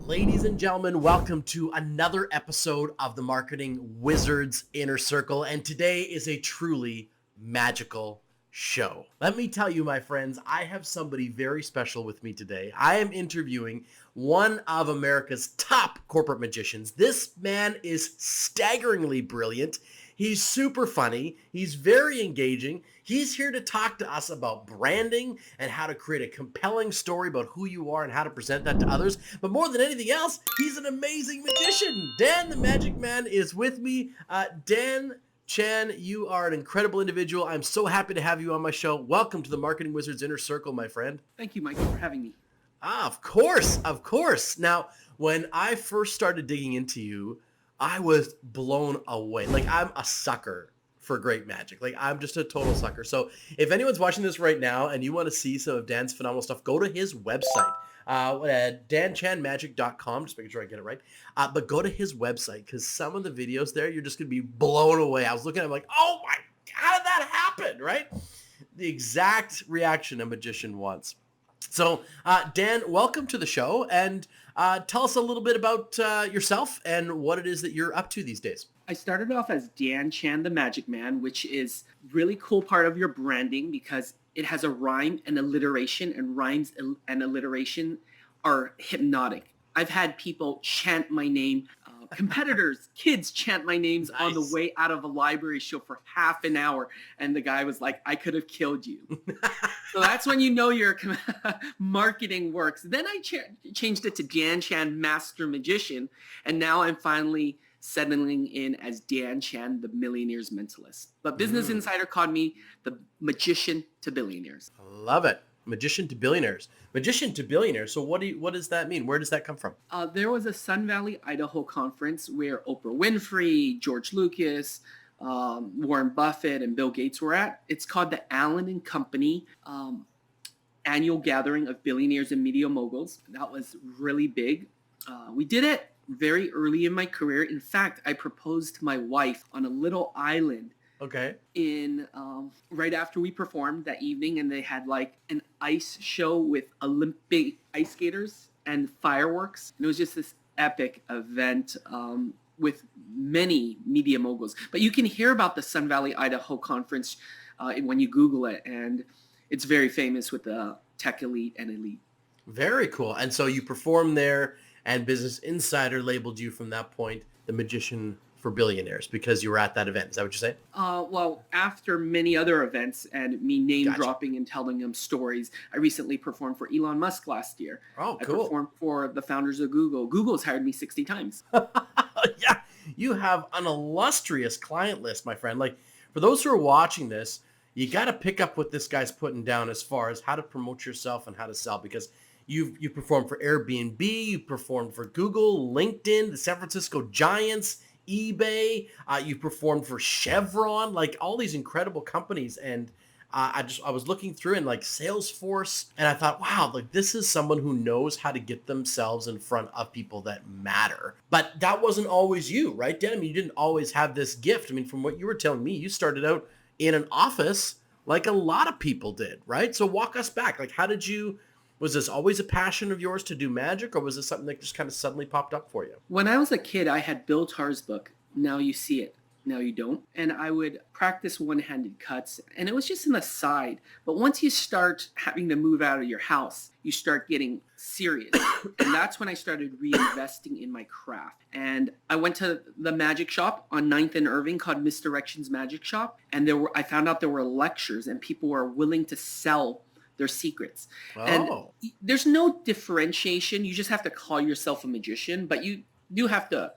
Ladies and gentlemen, welcome to another episode of the Marketing Wizards Inner Circle. And today is a truly magical show. Let me tell you, my friends, I have somebody very special with me today. I am interviewing one of America's top corporate magicians. This man is staggeringly brilliant. He's super funny. He's very engaging. He's here to talk to us about branding and how to create a compelling story about who you are and how to present that to others. But more than anything else, he's an amazing magician. Dan the Magic Man is with me. Dan Chan, you are an incredible individual. I'm so happy to have you on my show. Welcome to the Marketing Wizards Inner Circle, my friend. Thank you, Michael, for having me. Of course, of course. Now, when I first started digging into you, I was blown away. Like, I'm a sucker for great magic. Like, I'm just a total sucker. So if anyone's watching this right now and you want to see some of Dan's phenomenal stuff, go to his website at danchanmagic.com. Just making sure I get it right. But go to his website because some of the videos there, you're just going to be blown away. I was looking at it like, oh my, how did that happen, right? The exact reaction a magician wants. So, Dan, welcome to the show, and tell us a little bit about yourself and what it is that you're up to these days. I started off as Dan Chan the Magic Man, which is really cool part of your branding because it has a rhyme and alliteration, and rhymes and alliteration are hypnotic. I've had people chant my name, competitors, kids chant my names on the way out of a library show for half an hour. And the guy was like, I could have killed you. So that's when you know your marketing works. Then I changed it to Dan Chan Master Magician. And now I'm finally settling in as Dan Chan The Millionaires Mentalist. But Business Insider called me the Magician to Billionaires. Love it. Magician to Billionaires. Magician to Billionaires. So what does that mean? Where does that come from? There was a Sun Valley, Idaho conference where Oprah Winfrey, George Lucas, Warren Buffett, and Bill Gates were at. It's called the Allen and Company annual gathering of billionaires and media moguls. That was really big. We did it very early in my career. In fact, I proposed to my wife on a little island. Okay. In right after we performed that evening, and they had like an ice show with Olympic ice skaters and fireworks. And it was just this epic event with many media moguls. But you can hear about the Sun Valley, Idaho conference when you Google it, and it's very famous with the tech elite and elite. Very cool. And so you performed there, and Business Insider labeled you from that point the Magician for Billionaires because you were at that event. Is that what you're saying? Well, after many other events and me name dropping and telling them stories, I recently performed for Elon Musk last year. Oh, cool. I performed for the founders of Google. Google's hired me 60 times. Yeah, you have an illustrious client list, my friend. Like, for those who are watching this, you got to pick up what this guy's putting down as far as how to promote yourself and how to sell, because you performed for Airbnb, you performed for Google, LinkedIn, the San Francisco Giants, eBay, you performed for Chevron, like all these incredible companies. And I was looking through and like Salesforce, and I thought, wow, like this is someone who knows how to get themselves in front of people that matter. But that wasn't always you, right, Dan? I mean, you didn't always have this gift. I mean, from what you were telling me, you started out in an office like a lot of people did, right? So walk us back. Like, was this always a passion of yours to do magic, or was this something that just kind of suddenly popped up for you? When I was a kid, I had Bill Tarr's book, Now You See It, Now You Don't. And I would practice one-handed cuts. And it was just an aside. But once you start having to move out of your house, you start getting serious. And that's when I started reinvesting in my craft. And I went to the magic shop on 9th and Irving called Misdirections Magic Shop. And I found out there were lectures and people were willing to sell their secrets. Oh. And there's no differentiation. You just have to call yourself a magician, but you do have to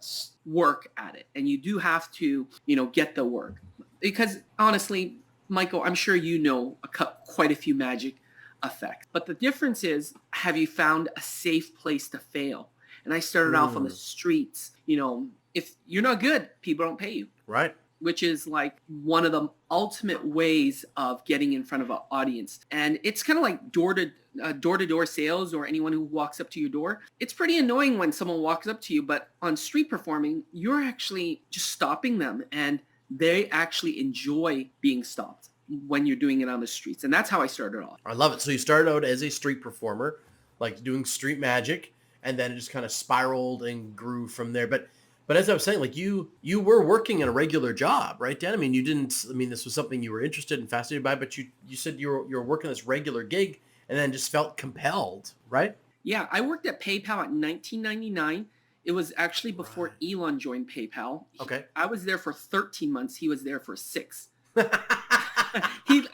work at it, and you do have to, get the work. Because honestly, Michael, I'm sure you know quite a few magic effects. But the difference is, have you found a safe place to fail? And I started off on the streets. If you're not good, people don't pay you. Right. Which is like one of the ultimate ways of getting in front of an audience. And it's kind of like door-to-door sales, or anyone who walks up to your door. It's pretty annoying when someone walks up to you, but on street performing, you're actually just stopping them, and they actually enjoy being stopped when you're doing it on the streets. And that's how I started off. I love it. So you started out as a street performer, like doing street magic, and then it just kind of spiraled and grew from there. But as I was saying, like you were working in a regular job, right, Dan? I mean, you didn't. I mean, this was something you were interested and fascinated by, but you said you were working this regular gig, and then just felt compelled, right? Yeah, I worked at PayPal in 1999. It was actually before Right. Elon joined PayPal. Okay. I was there for 13 months. He was there for 6.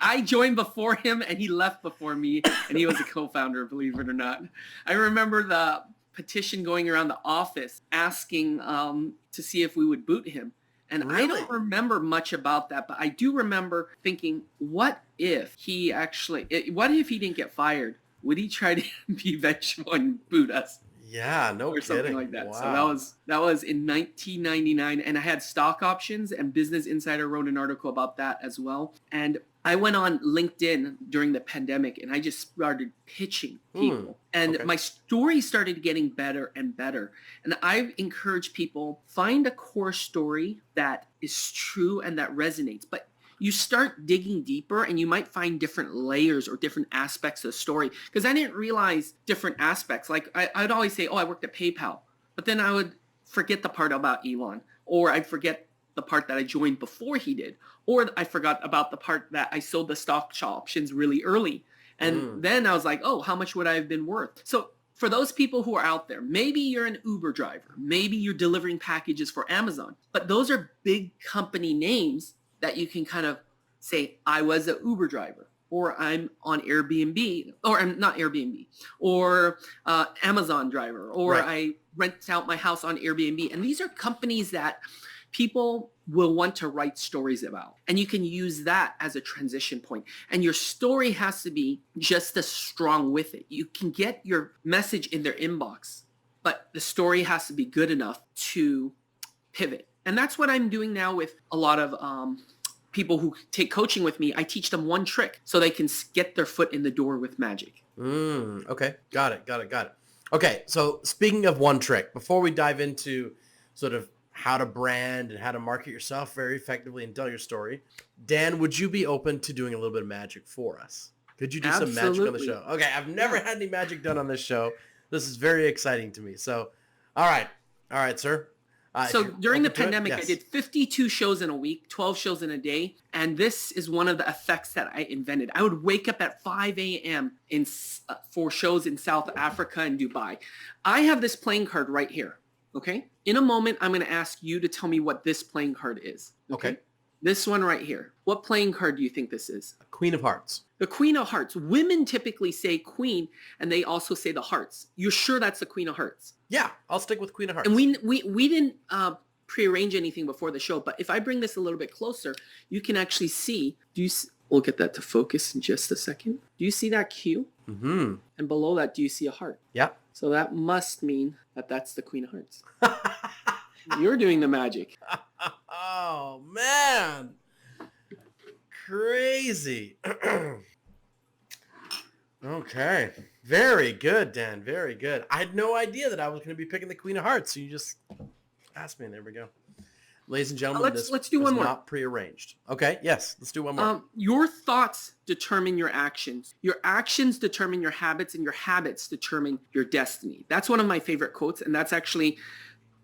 I joined before him and he left before me, and he was a co-founder, believe it or not. I remember the petition going around the office asking to see if we would boot him. And I Really? don't remember much about that, but I do remember thinking, what if he didn't get fired? Would he try to be vengeful and boot us? Yeah, no Or something kidding. like that. So Wow. that was in 1999, and I had stock options, and Business Insider wrote an article about that as well. And I went on LinkedIn during the pandemic, and I just started pitching people. And Okay. my story started getting better and better. And I encourage people, find a core story that is true and that resonates. But you start digging deeper and you might find different layers or different aspects of the story. Because I didn't realize different aspects. Like I'd always say, oh, I worked at PayPal. But then I would forget the part about Elon, or I'd forget the part that I joined before he did, or I forgot about the part that I sold the stock options really early. And then I was like, oh, how much would I have been worth? So for those people who are out there, maybe you're an Uber driver, maybe you're delivering packages for Amazon, but those are big company names that you can kind of say, I was an Uber driver, or I'm on Airbnb, or I'm not Airbnb, or Amazon driver, or Right. I rent out my house on Airbnb. And these are companies that people will want to write stories about. And you can use that as a transition point. And your story has to be just as strong with it. You can get your message in their inbox, but the story has to be good enough to pivot. And that's what I'm doing now with a lot of people who take coaching with me. I teach them one trick so they can get their foot in the door with magic. Okay. Got it. Okay. So speaking of one trick, before we dive into sort of how to brand and how to market yourself very effectively and tell your story, Dan, would you be open to doing a little bit of magic for us? Could you do some magic on the Absolutely. show? Okay. I've never had any magic done on this show. This is very exciting to me. So, all right, sir. If So you're during the open to it, pandemic, I yes. did 52 shows in a week, 12 shows in a day. And this is one of the effects that I invented. I would wake up at 5 a.m. For shows in South Africa and Dubai. I have this playing card right here. Okay. In a moment, I'm going to ask you to tell me what this playing card is. Okay. This one right here. What playing card do you think this is? Queen of Hearts. The Queen of Hearts. Women typically say Queen, and they also say the Hearts. You're sure that's the Queen of Hearts? Yeah, I'll stick with Queen of Hearts. And we didn't prearrange anything before the show, but if I bring this a little bit closer, you can actually see. We'll get that to focus in just a second. Do you see that Q? Mm-hmm. And below that, do you see a heart? Yeah. So that must mean that that's the Queen of Hearts. You're doing the magic. Oh, man. Crazy. Okay. Very good, Dan. Very good. I had no idea that I was going to be picking the Queen of Hearts. So you just asked me, and there we go. Ladies and gentlemen, Let's do was one more. not prearranged. Okay. Yes. Let's do one more. Your thoughts determine your actions. Your actions determine your habits, and your habits determine your destiny. That's one of my favorite quotes, and that's actually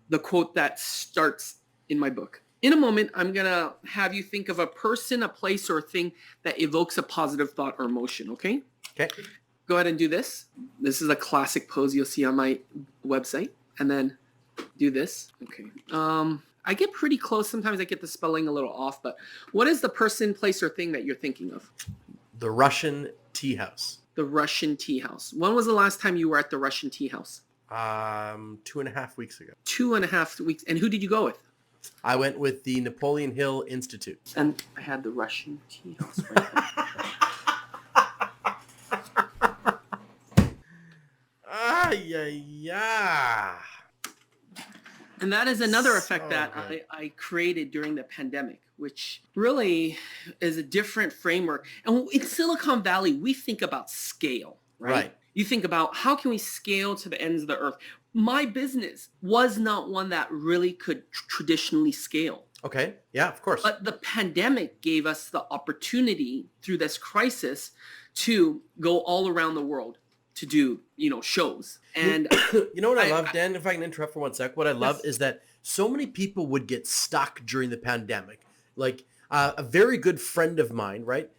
the quote that starts in my book. In a moment, I'm going to have you think of a person, a place, or a thing that evokes a positive thought or emotion, okay? Okay. Go ahead and do this. This is a classic pose you'll see on my website. And then do this. Okay. I get pretty close. Sometimes I get the spelling a little off, but what is the person, place, or thing that you're thinking of? The Russian Tea House. The Russian Tea House. When was the last time you were at the Russian Tea House? 2.5 weeks ago. 2.5 weeks. And who did you go with? I went with the Napoleon Hill Institute. And I had the Russian Tea House right there. Yeah. And that is another effect So that good. I created during the pandemic, which really is a different framework. And in Silicon Valley, we think about scale, right? Right. You think about how can we scale to the ends of the earth? My business was not one that really could traditionally scale. Okay. Yeah, of course. But the pandemic gave us the opportunity through this crisis to go all around the world. to do, shows. And You know what I love, I Dan? If I can interrupt for 1 sec, what I love yes, is that so many people would get stuck during the pandemic. Like a very good friend of mine, right?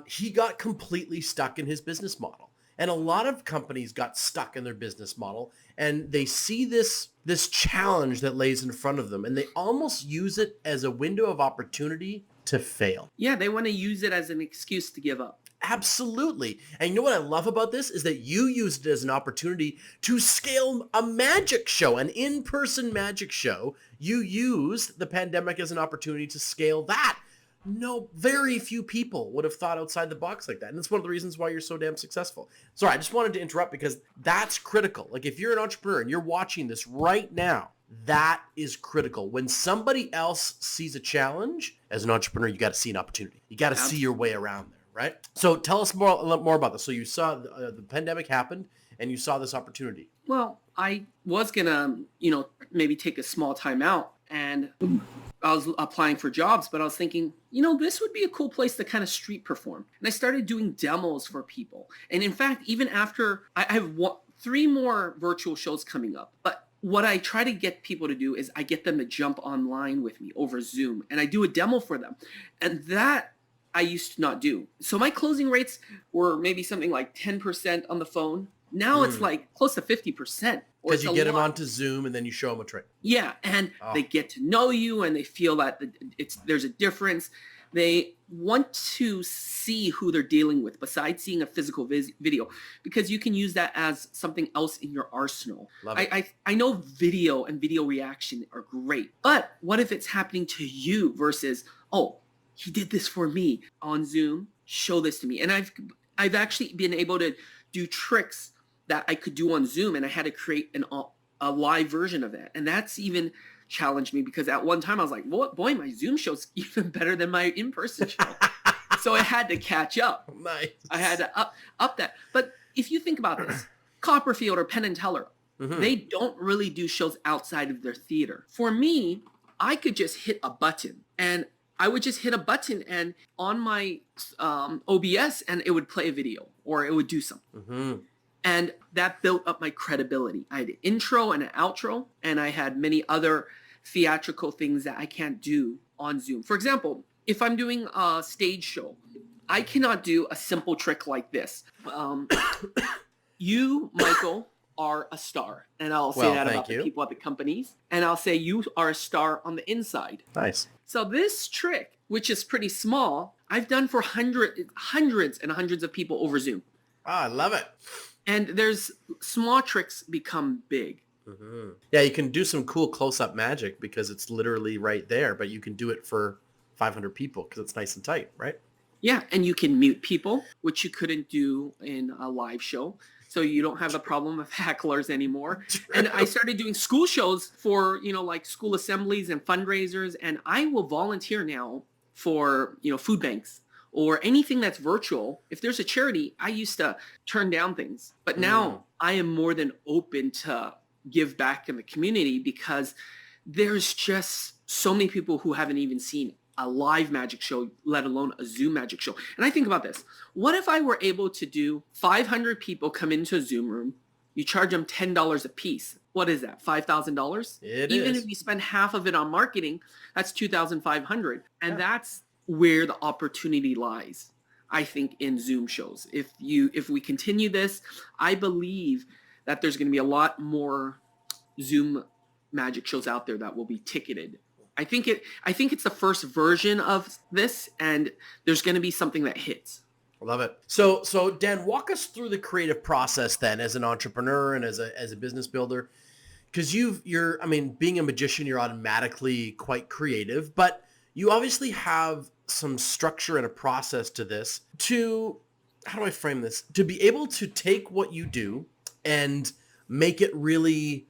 He got completely stuck in his business model. And a lot of companies got stuck in their business model, and they see this challenge that lays in front of them, and they almost use it as a window of opportunity to fail. yeah, they want to use it as an excuse to give up. Absolutely. And you know what I love about this is that you used it as an opportunity to scale a magic show, an in-person magic show. You used the pandemic as an opportunity to scale that. No, very few people would have thought outside the box like that. And that's one of the reasons why you're so damn successful. Sorry, I just wanted to interrupt because that's critical. Like if you're an entrepreneur and you're watching this right now, that is critical. When somebody else sees a challenge, as an entrepreneur, you got to see an opportunity. You got to see your way around there, right? So tell us a lot more about this. So you saw the pandemic happened and you saw this opportunity. Well, I was gonna, maybe take a small time out, and I was applying for jobs, but I was thinking, this would be a cool place to kind of street perform. And I started doing demos for people. And in fact, even after I have 3 more virtual shows coming up, but what I try to get people to do is I get them to jump online with me over Zoom, and I do a demo for them. And that I used to not do. So my closing rates were maybe something like 10% on the phone. Now it's like close to 50%. Because you get them onto Zoom and then you show them a trick. Yeah, and they get to know you, and they feel that there's a difference. They want to see who they're dealing with besides seeing a physical video, because you can use that as something else in your arsenal. Love it. I know video and video reaction are great, but what if it's happening to you versus, oh, he did this for me on Zoom, show this to me. And I've actually been able to do tricks that I could do on Zoom, and I had to create a live version of that. And that's even challenged me, because at one time I was like, boy, my Zoom show's even better than my in-person show. So I had to catch up. Nice. I had to up that. But if you think about this, Copperfield or Penn and Teller, they don't really do shows outside of their theater. For me, I could just hit a button, and I would just hit a button and on my OBS, and it would play a video or it would do something. And that built up my credibility. I had an intro and an outro, and I had many other theatrical things that I can't do on Zoom. For example, if I'm doing a stage show, I cannot do a simple trick like this. You, Michael, are a star. And I'll say that about the people at the companies. And I'll say you are a star on the inside. Nice. So this trick, which is pretty small, I've done for hundreds and hundreds of people over Zoom. I love it. And there's small tricks become big. Yeah, you can do some cool close-up magic because it's literally right there, but you can do it for 500 people because it's nice and tight, right? Yeah, and you can mute people, which you couldn't do in a live show. So you don't have the problem of hecklers anymore. And I started doing school shows for, like school assemblies and fundraisers. And I will volunteer now for, food banks or anything that's virtual. If there's a charity, I used to turn down things. But now I am more than open to give back in the community, because there's just so many people who haven't even seen a live magic show, let alone a Zoom magic show. And I think about this. What if I were able to do 500 people come into a Zoom room, you charge them $10 a piece. What is that? $5,000? Even if you spend half of it on marketing, that's $2,500. And that's where the opportunity lies, I think, in Zoom shows. If we continue this, I believe that there's going to be a lot more Zoom magic shows out there that will be ticketed. I think it's the first version of this, and there's going to be something that hits. I love it. So Dan, walk us through the creative process then, as an entrepreneur and as a business builder, because being a magician, you're automatically quite creative, but you obviously have some structure and a process to this to, how do I frame this? To be able to take what you do and make it really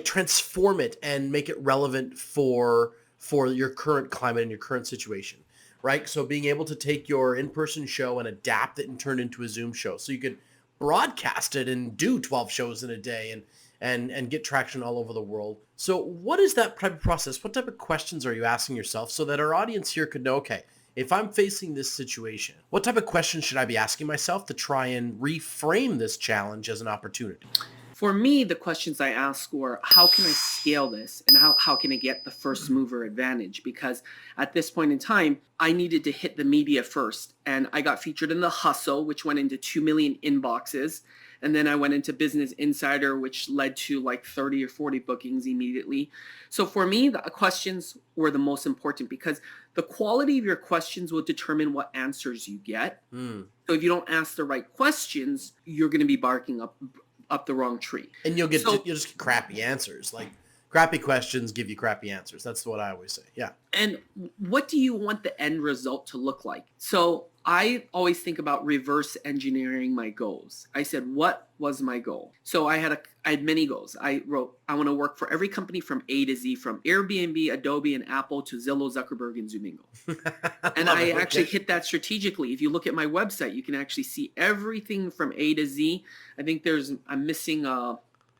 transform it and make it relevant for your current climate and your current situation, right? So being able to take your in-person show and adapt it and turn it into a Zoom show, so you could broadcast it and do 12 shows in a day and get traction all over the world. So what is that type of process? What type of questions are you asking yourself so that our audience here could know, okay, if I'm facing this situation, what type of questions should I be asking myself to try and reframe this challenge as an opportunity? For me, the questions I ask were, how can I scale this? And how can I get the first mover advantage? Because at this point in time, I needed to hit the media first. And I got featured in The Hustle, which went into 2 million inboxes. And then I went into Business Insider, which led to like 30 or 40 bookings immediately. So for me, the questions were the most important because the quality of your questions will determine what answers you get. So if you don't ask the right questions, you're going to be barking up the wrong tree. And you'll just get crappy answers. Like crappy questions give you crappy answers. That's what I always say. Yeah. And what do you want the end result to look like? So I always think about reverse engineering my goals. I said, what was my goal? So I had many goals. I wrote, I want to work for every company from A to Z, from Airbnb, Adobe, and Apple to Zillow, Zuckerberg, and Zoomingo. And I actually hit that strategically. If you look at my website, you can actually see everything from A to Z. I think I'm missing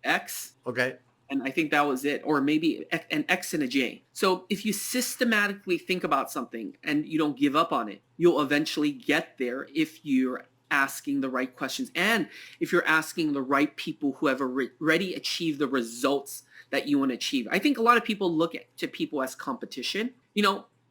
X. Okay. And I think that was it, or maybe an X and a J. So if you systematically think about something and you don't give up on it, you'll eventually get there if you're asking the right questions and if you're asking the right people who have already achieved the results that you want to achieve. I think a lot of people look to people as competition.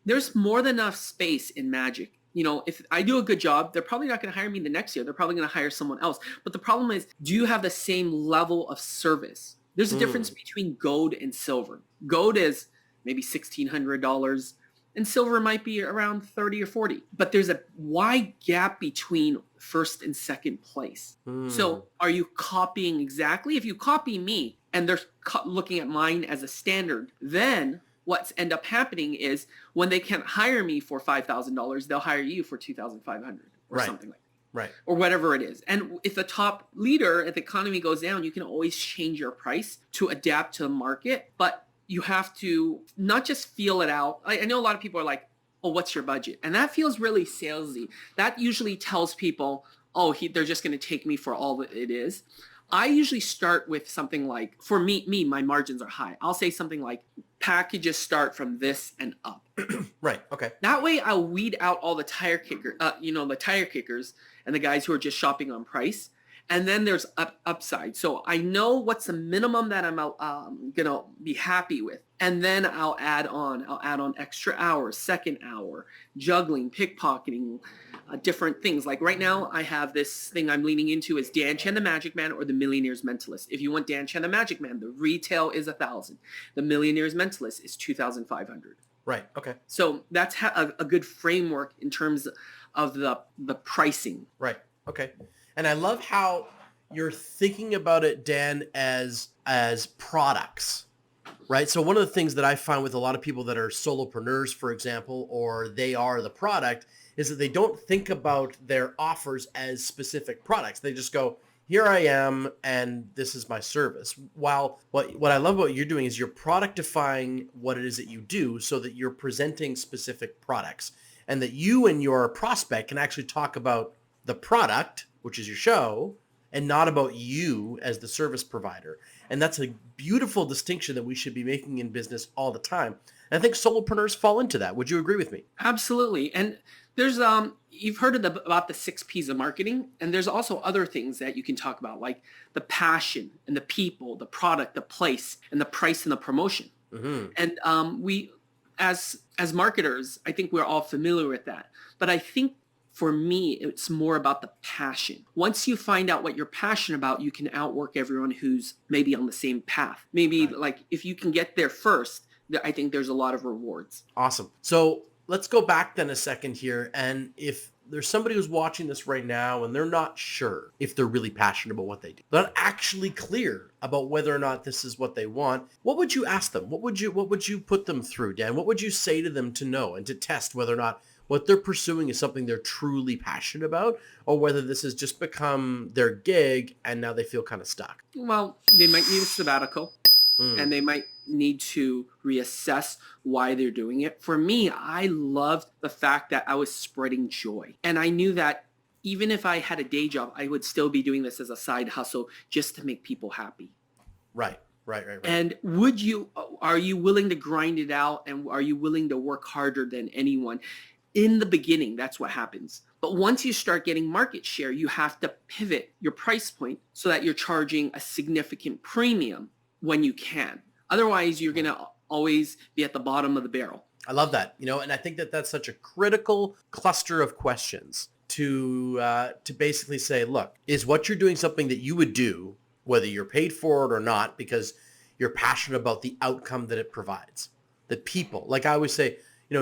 There's more than enough space in magic. If I do a good job, they're probably not going to hire me the next year. They're probably going to hire someone else. But the problem is, do you have the same level of service? There's a difference between gold and silver. Gold is maybe $1,600 and silver might be around 30 or 40. But there's a wide gap between first and second place. So are you copying exactly? If you copy me and they're looking at mine as a standard, then what's end up happening is when they can't hire me for $5,000, they'll hire you for $2,500 or something like that. Right. Or whatever it is. And if the top leader, if the economy goes down, you can always change your price to adapt to the market. But you have to not just feel it out. I know a lot of people are like, oh, what's your budget? And that feels really salesy. That usually tells people, oh, they're just going to take me for all that it is. I usually start with something like, for me, my margins are high. I'll say something like, packages start from this and up. Right. Okay. That way I'll weed out all the tire kickers and the guys who are just shopping on price. And then there's upside. So I know what's the minimum that I'm going to be happy with. And then I'll add on extra hours, second hour, juggling, pickpocketing, different things. Like right now I have this thing I'm leaning into is Dan Chan the Magic Man or the Millionaires Mentalist. If you want Dan Chan the Magic Man, the retail is $1,000. The Millionaires Mentalist is $2,500. Right. Okay. So that's a good framework in terms of the pricing. Right. Okay. And I love how you're thinking about it, Dan, as products, right? So one of the things that I find with a lot of people that are solopreneurs, for example, or they are the product, is that they don't think about their offers as specific products. They just go, here I am, and this is my service. While what I love about what you're doing is you're productifying what it is that you do so that you're presenting specific products and that you and your prospect can actually talk about the product, which is your show, and not about you as the service provider. And that's a beautiful distinction that we should be making in business all the time. And I think solopreneurs fall into that. Would you agree with me? Absolutely. And there's you've heard about the 6 P's of marketing, and there's also other things that you can talk about, like the passion and the people, the product, the place, and the price and the promotion. Mm-hmm. And we, as marketers, I think we're all familiar with that. But I think for me, it's more about the passion. Once you find out what you're passionate about, you can outwork everyone who's maybe on the same path. Maybe like if you can get there first, I think there's a lot of rewards. Awesome. So let's go back then a second here. And if there's somebody who's watching this right now and they're not sure if they're really passionate about what they do, they're not actually clear about whether or not this is what they want, what would you ask them? What would you put them through, Dan? What would you say to them to know and to test whether or not what they're pursuing is something they're truly passionate about, or whether this has just become their gig and now they feel kind of stuck? Well, they might need a sabbatical and they might need to reassess why they're doing it. For me, I loved the fact that I was spreading joy. And I knew that even if I had a day job, I would still be doing this as a side hustle just to make people happy. Right. And are you willing to grind it out, and are you willing to work harder than anyone? In the beginning, that's what happens. But once you start getting market share, you have to pivot your price point so that you're charging a significant premium when you can. Otherwise, you're going to always be at the bottom of the barrel. I love that, and I think that that's such a critical cluster of questions to basically say, look, is what you're doing something that you would do, whether you're paid for it or not, because you're passionate about the outcome that it provides, the people. Like I always say,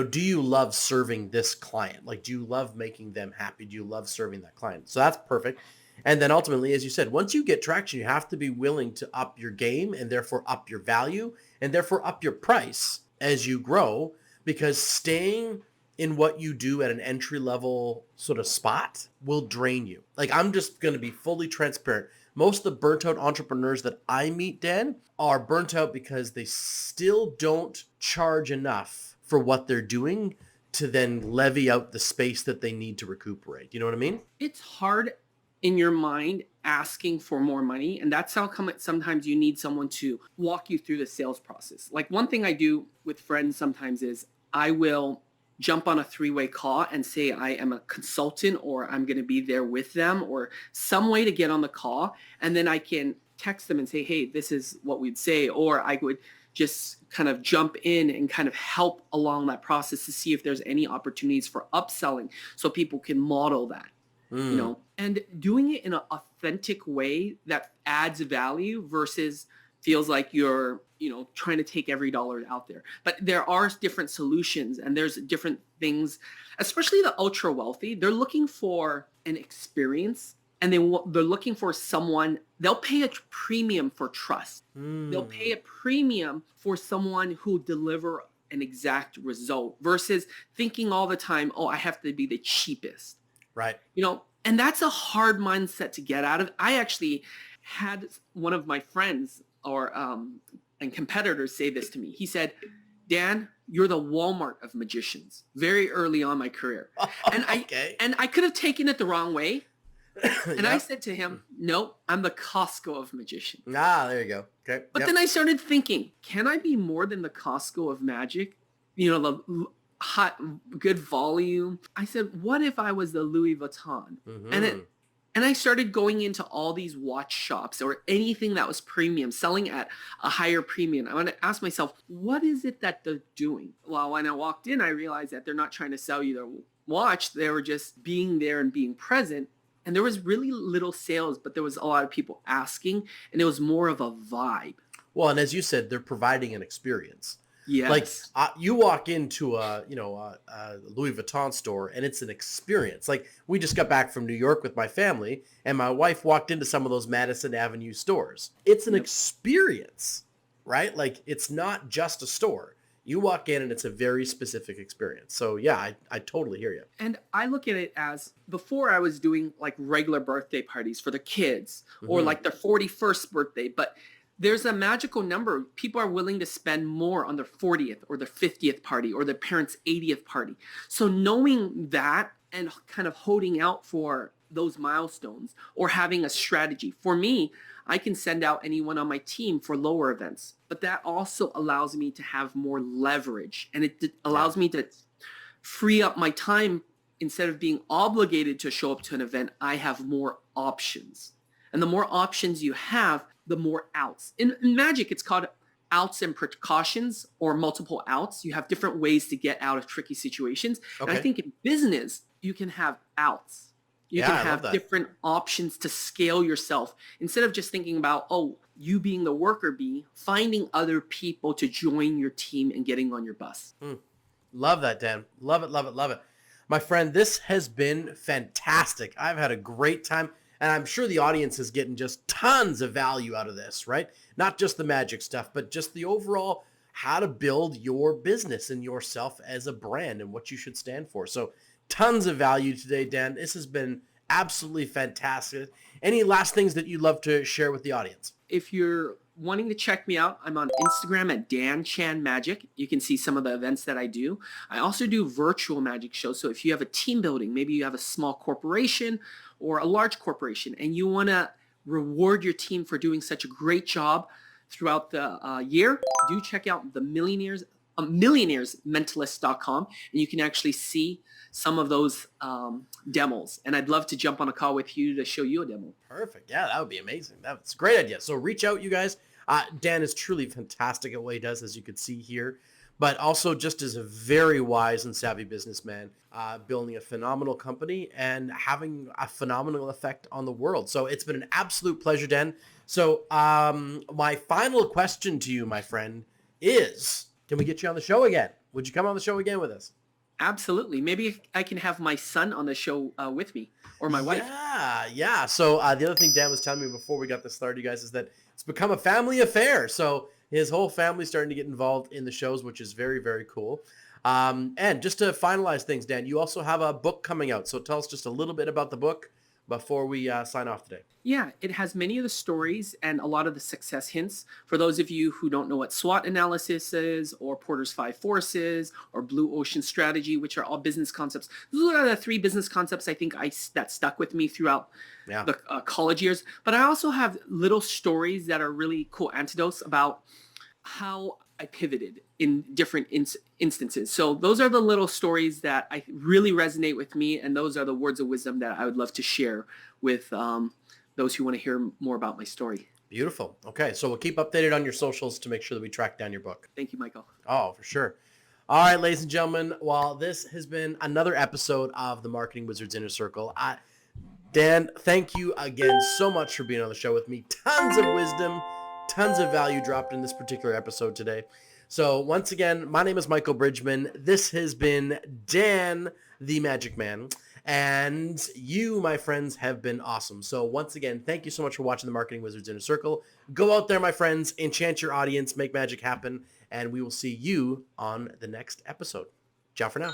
do you love serving this client? Like, do you love making them happy? Do you love serving that client? So that's perfect. And then ultimately, as you said, once you get traction, you have to be willing to up your game and therefore up your value and therefore up your price as you grow, because staying in what you do at an entry level sort of spot will drain you. Like, I'm just going to be fully transparent. Most of the burnt out entrepreneurs that I meet, Dan, are burnt out because they still don't charge enough for what they're doing to then levy out the space that they need to recuperate. You know what I mean? It's hard in your mind asking for more money. And that's how come sometimes you need someone to walk you through the sales process. Like, one thing I do with friends sometimes is I will jump on a 3-way call and say I am a consultant, or I'm going to be there with them, or some way to get on the call. And then I can text them and say, hey, this is what we'd say. Or I would just kind of jump in and kind of help along that process to see if there's any opportunities for upselling so people can model that. And doing it in an authentic way that adds value versus feels like you're, trying to take every dollar out there. But there are different solutions, and there's different things, especially the ultra wealthy. They're looking for an experience, and they're looking for someone. They'll pay a premium for trust. They'll pay a premium for someone who deliver an exact result versus thinking all the time, oh, I have to be the cheapest. Right. And that's a hard mindset to get out of. I actually had one of my friends and competitors say this to me. He said, Dan, you're the Walmart of magicians, very early on my career. And I could have taken it the wrong way. And I said to him, no, I'm the Costco of magicians. There you go. Okay. But then I started thinking, can I be more than the Costco of magic? The hot, good volume. I said, what if I was the Louis Vuitton? And I started going into all these watch shops or anything that was premium, selling at a higher premium. I want to ask myself, what is it that they're doing? Well, when I walked in, I realized that they're not trying to sell you their watch. They were just being there and being present. And there was really little sales, but there was a lot of people asking, and it was more of a vibe. Well, and as you said, they're providing an experience. Yes. Like you walk into a Louis Vuitton store and it's an experience. Like, we just got back from New York with my family, and my wife walked into some of those Madison Avenue stores. It's an experience, right? Like, it's not just a store. You walk in and it's a very specific experience. So yeah, I totally hear you. And I look at it as, before I was doing like regular birthday parties for the kids or like their 41st birthday, but there's a magical number. People are willing to spend more on their 40th or their 50th party or their parents' 80th party. So knowing that and kind of holding out for those milestones or having a strategy. For me, I can send out anyone on my team for lower events, but that also allows me to have more leverage, and it allows me to free up my time. Instead of being obligated to show up to an event, I have more options. And the more options you have, the more outs. In magic, it's called outs and precautions, or multiple outs. You have different ways to get out of tricky situations. Okay. And I think in business, you can have outs. You can have different options to scale yourself. Instead of just thinking about, you being the worker bee, finding other people to join your team and getting on your bus. Love that, Dan. Love it, love it, love it. My friend, this has been fantastic. I've had a great time. And I'm sure the audience is getting just tons of value out of this, right? Not just the magic stuff, but just the overall how to build your business and yourself as a brand and what you should stand for. So tons of value today, Dan. This has been absolutely fantastic. Any last things that you'd love to share with the audience? If you're wanting to check me out, I'm on Instagram at Dan Chan Magic. You can see some of the events that I do. I also do virtual magic shows. So if you have a team building, maybe you have a small corporation or a large corporation, and you want to reward your team for doing such a great job throughout the year, do check out the Millionaires millionairesmentalist.com, and you can actually see some of those demos. And I'd love to jump on a call with you to show you a demo. Perfect. Yeah, that would be amazing. That's a great idea. So reach out, you guys. Dan is truly fantastic at what he does, as you could see here, but also just as a very wise and savvy businessman, building a phenomenal company and having a phenomenal effect on the world. So it's been an absolute pleasure, Dan. So my final question to you, my friend, is, can we get you on the show again? Would you come on the show again with us? Absolutely. Maybe I can have my son on the show with me, or my wife. Yeah. So the other thing Dan was telling me before we got this started, you guys, is that it's become a family affair. So his whole family's starting to get involved in the shows, which is very, very cool. And just to finalize things, Dan, you also have a book coming out. So tell us just a little bit about the book before we sign off today. Yeah, it has many of the stories and a lot of the success hints. For those of you who don't know what SWOT analysis is, or Porter's 5 Forces, or Blue Ocean Strategy, which are all business concepts. Those are the 3 business concepts I think that stuck with me throughout the college years. But I also have little stories that are really cool anecdotes about how I pivoted in different instances. So those are the little stories that I really resonate with me, and those are the words of wisdom that I would love to share with those who want to hear more about my story. Beautiful. Okay, so we'll keep updated on your socials to make sure that we track down your book. Thank you, Michael. Oh, for sure. All right, ladies and gentlemen, well, this has been another episode of the Marketing Wizards Inner Circle. Dan, thank you again so much for being on the show with me. Tons of wisdom, tons of value dropped in this particular episode today. So once again, my name is Michael Bridgman. This has been Dan, the Magic Man. And you, my friends, have been awesome. So once again, thank you so much for watching the Marketing Wizards Inner Circle. Go out there, my friends, enchant your audience, make magic happen, and we will see you on the next episode. Ciao for now.